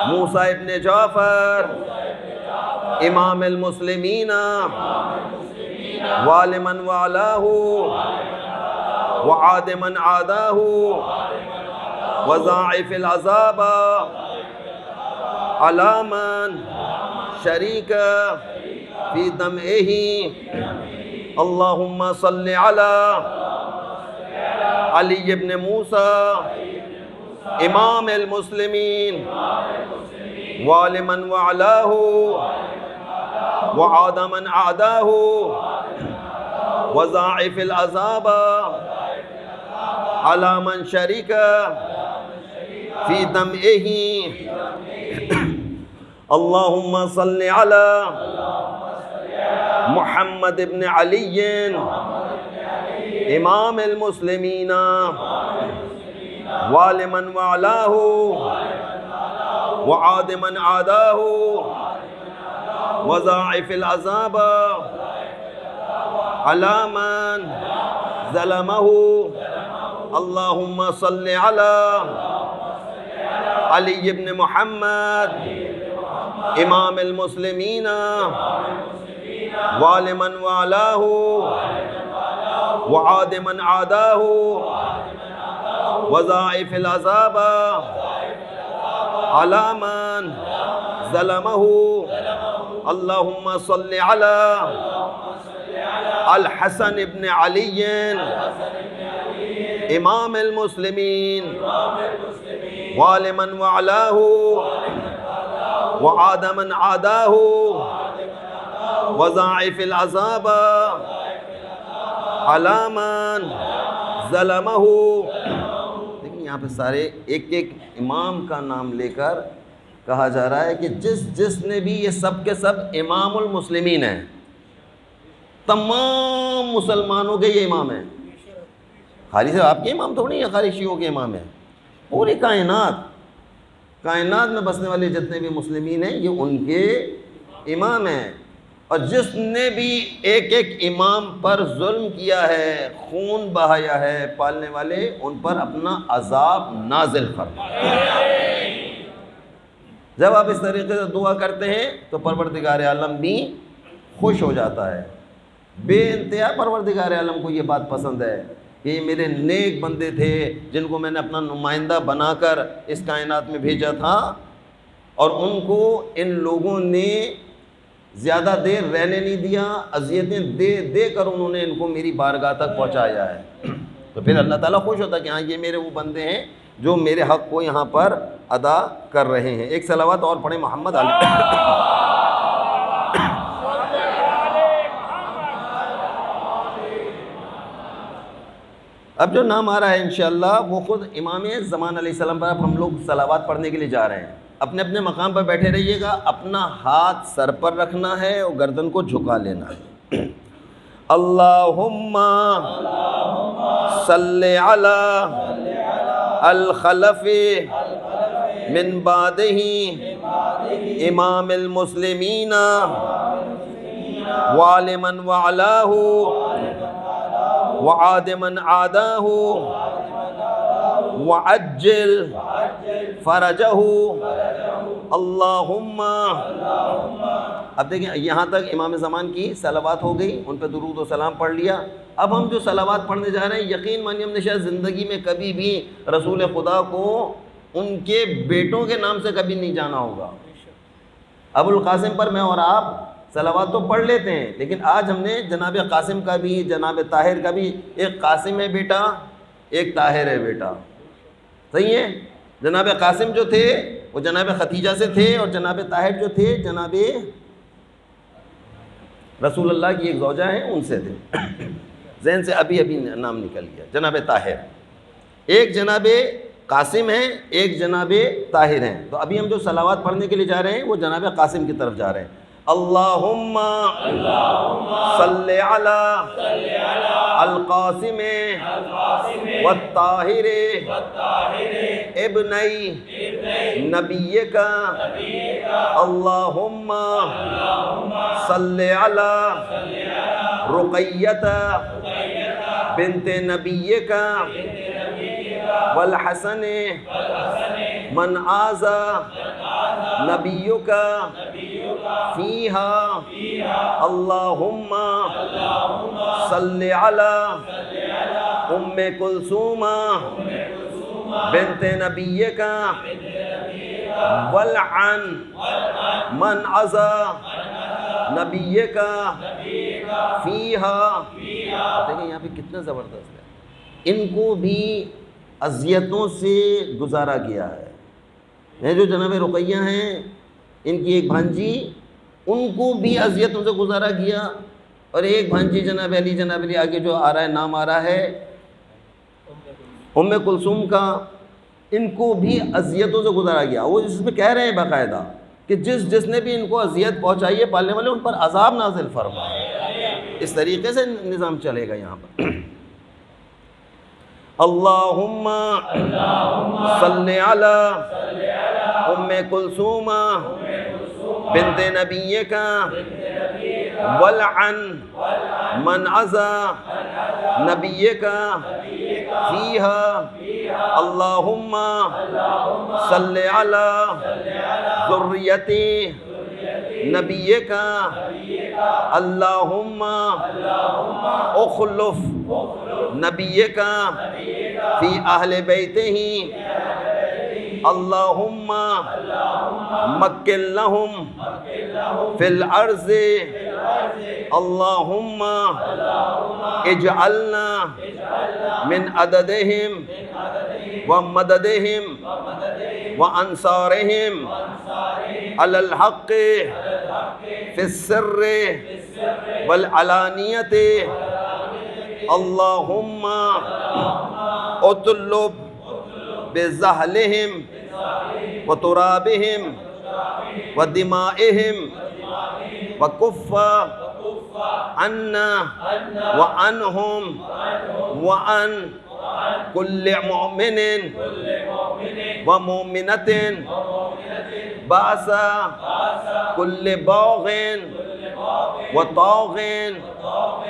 موسیٰ ابن جعفر امام المسلمین وعلی من وعلاہ وعاد من عاداہ وضاعف العذاب علی من شریک فی دمعہ. اللہم صلی علی علی ابن موسیٰ امام المسلمین وعلی من وعلاہ وعاد من عاداہ وضاعف العذاب علی من شریک فی دمعہ. اللہم صلی علی محمد ابن علی امام المسلمین وعلی من وعلاہ وعاد من عاداہ وضاعف العذاب علی من ظلمہ. اللہم صلی علی علی ابن محمد امام المسلمین وعلی من والاہ وعاد من عاداہ وضاعف العذاب علی من ظلمہ اللہم صلی علی الحسن ابن علی امام المسلمین وعلی من والاہ وعاد من عاداہ وضاعف العذاب علی من ظلمہ. دیکھیں یہاں پہ سارے ایک ایک امام کا نام لے کر کہا جا رہا ہے کہ جس نے بھی، یہ سب کے سب امام المسلمین ہیں، تمام مسلمانوں کے یہ امام ہیں. خالی صرف آپ کے امام تھوڑی ہیں، خالی شیعوں کے امام ہیں. پوری کائنات میں بسنے والے جتنے بھی مسلمین ہیں یہ ان کے امام ہیں. اور جس نے بھی ایک ایک امام پر ظلم کیا ہے، خون بہایا ہے، پالنے والے ان پر اپنا عذاب نازل فرمائے. جب آپ اس طریقے سے دعا کرتے ہیں تو پروردگار عالم بھی خوش ہو جاتا ہے. بے انتہا پروردگار عالم کو یہ بات پسند ہے کہ یہ میرے نیک بندے تھے جن کو میں نے اپنا نمائندہ بنا کر اس کائنات میں بھیجا تھا، اور ان کو ان لوگوں نے زیادہ دیر رہنے نہیں دیا، اذیتیں دے کر انہوں نے ان کو میری بارگاہ تک پہنچایا ہے. تو پھر اللہ تعالیٰ خوش ہوتا ہے کہ ہاں یہ میرے وہ بندے ہیں جو میرے حق کو یہاں پر ادا کر رہے ہیں. ایک صلوات اور پڑھیں محمد علی. اب جو نام آ رہا ہے انشاءاللہ وہ خود امام زمان علیہ السلام پر. اب ہم لوگ صلوات پڑھنے کے لیے جا رہے ہیں. اپنے اپنے مقام پر بیٹھے رہیے گا، اپنا ہاتھ سر پر رکھنا ہے اور گردن کو جھکا لینا ہے. اللہم صلی علی الخلف من بعدہ امام المسلمین وعلی من وعلاہ وعاد من عاداہ وعجل فرجہ. اللہم. اب دیکھیں یہاں تک امام زمان کی صلوات ہو گئی، ان پہ درود و سلام پڑھ لیا. اب ہم جو صلوات پڑھنے جا رہے ہیں یقین مانیے ہم نے شاید زندگی میں کبھی بھی رسول خدا کو ان کے بیٹوں کے نام سے کبھی نہیں جانا ہوگا. ابو القاسم پر میں اور آپ صلوات تو پڑھ لیتے ہیں، لیکن آج ہم نے جناب قاسم کا بھی، جناب طاہر کا بھی، ایک قاسم ہے بیٹا ایک طاہر ہے بیٹا. صحیح ہے. جناب قاسم جو تھے وہ جناب ختیجہ سے تھے، اور جناب طاہر جو تھے جناب رسول اللہ کی ایک زوجہ ہیں ان سے تھے. ذہن سے ابھی نام نکل گیا. جناب طاہر ایک، جناب قاسم ہیں ایک، جناب طاہر ہیں. تو ابھی ہم جو صلوات پڑھنے کے لیے جا رہے ہیں وہ جناب قاسم کی طرف جا رہے ہیں. اللہم صلی علی القاسم والطاہر ابنی نبیک. اللہم صلی علی رقیۃ بنت نبیک والحسن من آذى نبیک فیہا. اللہم صلی علی ام کلثوم بنت نبیک والعن من عزا نبیک فیہا. دیکھیں یہاں پہ کتنا زبردست ہے. ان کو بھی اذیتوں سے گزارا گیا ہے. یہ جو جناب رقیہ ہیں ان کی ایک بھانجی، ان کو بھی اذیتوں سے گزارا گیا. اور ایک بھانجی جناب علی آگے جو آ رہا ہے نام آ رہا ہے ام کلثوم کا، ان کو بھی اذیتوں سے گزارا گیا. وہ اس میں کہہ رہے ہیں باقاعدہ کہ جس نے بھی ان کو اذیت پہنچائی ہے پالنے والے ان پر عذاب نازل فرمائے. اس طریقے سے نظام چلے گا یہاں پر. اللہم صلی علی ام کلثوم بنت نبیک والعن من عزا نبیک فیہا اللہم صلی علی ذریت نبیک اللہم اخلف نبیک فی اہل بیتہ اللہم مکن لہم فی الارض اللہم اجعلنا من عددہم ومددہم وانصارہم علی الحق فی السر والعلانیت اللہم اطلب بزہلہم وترابہم ودمائہم وکف عنا وعنہم وعن کل مؤمن ومؤمنۃ بأس کل باغ وطاغ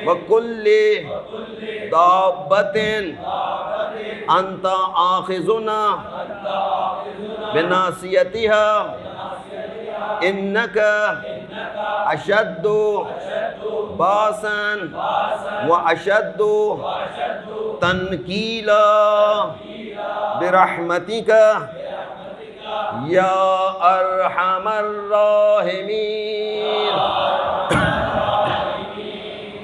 وکل دابۃ انت آخذنا بناصیتها انک اشد باسا واشد تنکیلا برحمتک یا ارحم الراحمین۔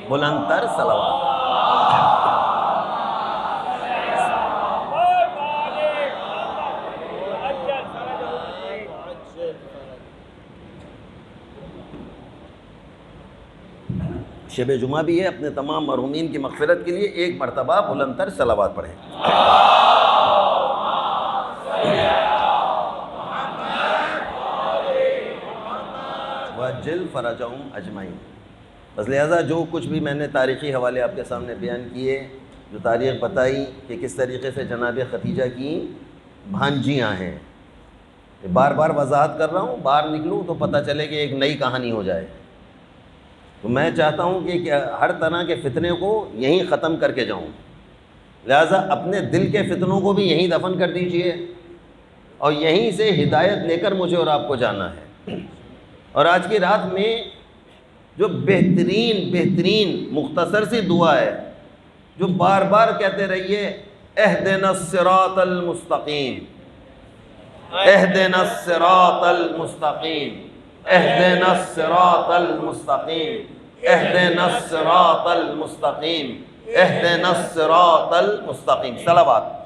بلند تر صلوات۔ شب جمعہ بھی ہے، اپنے تمام مرحومین کی مغفرت کے لیے ایک مرتبہ بلند تر صلوات پڑھیں۔ وَعَجِّلْ فَرَجَهُمْ اجمعین۔ بس لہٰذا جو کچھ بھی میں نے تاریخی حوالے آپ کے سامنے بیان کیے، جو تاریخ بتائی کہ کس طریقے سے جناب خدیجہ کی بھانجیاں ہیں، بار بار وضاحت کر رہا ہوں، باہر نکلوں تو پتہ چلے کہ ایک نئی کہانی ہو جائے۔ تو میں چاہتا ہوں کہ ہر طرح کے فتنے کو یہیں ختم کر کے جاؤں، لہٰذا اپنے دل کے فتنوں کو بھی یہیں دفن کر دیجئے اور یہیں سے ہدایت لے کر مجھے اور آپ کو جانا ہے۔ اور آج کی رات میں جو بہترین مختصر سی دعا ہے، جو بار بار کہتے رہیے، اہدنا الصراط المستقیم، اہدنا الصراط المستقیم، اہدنا الصراط المستقیم، اہدنا الصراط المستقیم، اہدنا الصراط المستقیم۔ صلوات۔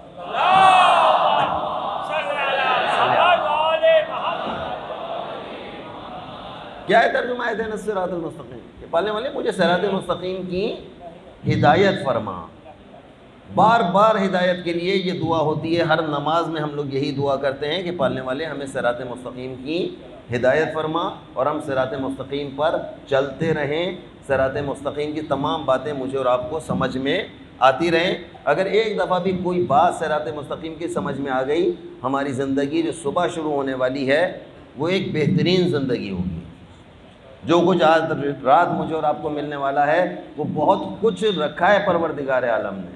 کیا ہے ترجمہ اہدنا الصراط المستقیم؟ کہ پالنے والے مجھے صراط مستقیم کی ہدایت فرما۔ بار بار ہدایت کے لیے یہ دعا ہوتی ہے، ہر نماز میں ہم لوگ یہی دعا کرتے ہیں کہ پالنے والے ہمیں صراط مستقیم کی ہدایت فرما اور ہم صراط مستقیم پر چلتے رہیں، صراط مستقیم کی تمام باتیں مجھے اور آپ کو سمجھ میں آتی رہیں۔ اگر ایک دفعہ بھی کوئی بات صراط مستقیم کی سمجھ میں آ گئی، ہماری زندگی جو صبح شروع ہونے والی ہے وہ ایک بہترین زندگی ہوگی۔ جو کچھ آج رات مجھے اور آپ کو ملنے والا ہے وہ بہت کچھ رکھا ہے پروردگار عالم نے،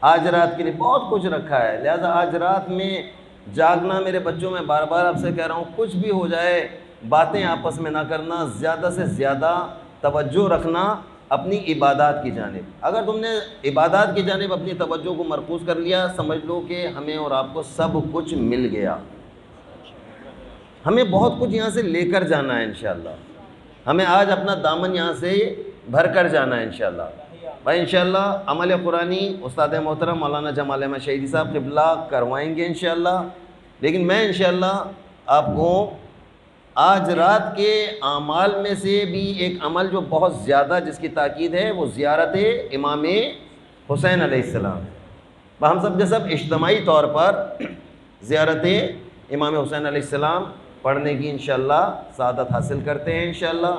آج رات کے لیے بہت کچھ رکھا ہے۔ لہذا آج رات میں جاگنا، میرے بچوں میں بار بار آپ سے کہہ رہا ہوں، کچھ بھی ہو جائے باتیں آپس میں نہ کرنا، زیادہ سے زیادہ توجہ رکھنا اپنی عبادات کی جانب۔ اگر تم نے عبادات کی جانب اپنی توجہ کو مرکوز کر لیا، سمجھ لو کہ ہمیں اور آپ کو سب کچھ مل گیا۔ ہمیں بہت کچھ یہاں سے لے کر جانا ہے انشاءاللہ، ہمیں آج اپنا دامن یہاں سے بھر کر جانا ہے انشاءاللہ۔ بھائی انشاءاللہ عمل قرآنی استاد محترم مولانا جمال احمد شہیدی صاحب قبلہ کروائیں گے انشاءاللہ، لیکن میں انشاءاللہ آپ کو آج رات کے اعمال میں سے بھی ایک عمل جو بہت زیادہ جس کی تاکید ہے وہ زیارت امام حسین علیہ السلام ہے۔ ہم سب کے سب اجتماعی طور پر زیارت امام حسین علیہ السلام پڑھنے کی انشاءاللہ سعادت حاصل کرتے ہیں انشاءاللہ۔